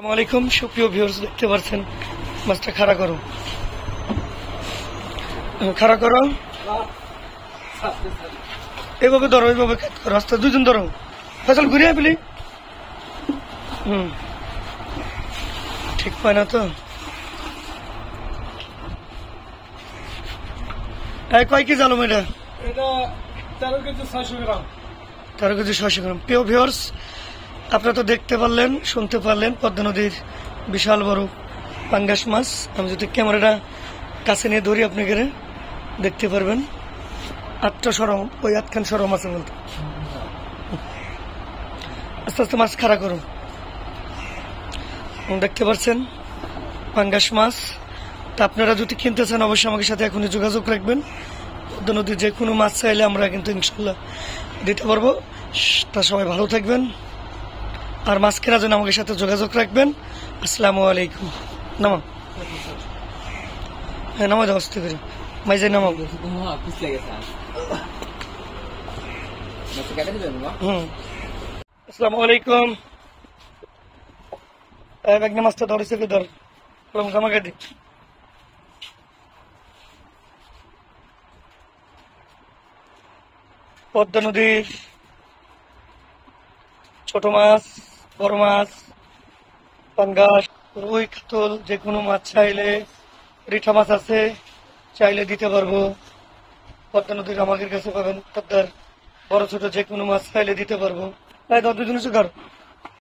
আসসালামাইকুম সুপ্রিয় ভিউয়ার্স, দেখতে পাচ্ছেন মাছটা খাড়া করো এইভাবে ধরো, এইভাবে রাস্তা দুজন ধরো, ফসল ঘুরিয়ে পেলি। ঠিক পায় না তো। কয় কেজি আলম এটা? 13 কেজি 600 গ্রাম। 13 কেজি 600 গ্রাম। প্রিয় ভিউয়ার্স, আপনারা তো দেখতে পারলেন, শুনতে পারলেন পদ্মা নদীর বিশাল বড় পাঙ্গাস মাছ। আমি যদি ক্যামেরাটা কাছে নিয়ে ধরি আপনাকে দেখতে পারবেন। আটটা সরম, ওই আটখান সরম আছে বলতে। আস্তে আস্তে মাছ খাড়া করুন। দেখতে পাচ্ছেন পাঙ্গাস মাছ। তা আপনারা যদি কিনতে চান অবশ্যই আমাদের সাথে এখনই যোগাযোগ রাখবেন। পদ্মা নদীর যে কোনো মাছ চাইলে আমরা কিন্তু ইনশাল্লাহ দিতে পারবো। তা সবাই ভালো থাকবেন, আর মাছ কেনার জন্য আমাদের সাথে যোগাযোগ রাখবেন। আসসালামু আলাইকুম। নামা, হ্যাঁ নামা যাও, আস্তে করে মাইজাই নামাও। আসসালামু আলাইকুম। ব্যাগনে মাছটা ধরেছে, ধর জামা কাটি। পদ্মা নদীর ছোট মাছ, বড় মাছ, পাঙ্গাস, রুই, কাতল যে কোনো মাছ চাইলে, রিঠা মাছ আছে চাইলে দিতে পারবো। পদ্মা নদীর আমাদের কাছে পাবেন। পদ্মার বড় ছোট যে কোনো মাছ চাইলে দিতে পারবো। তাই 10 জন সুগার।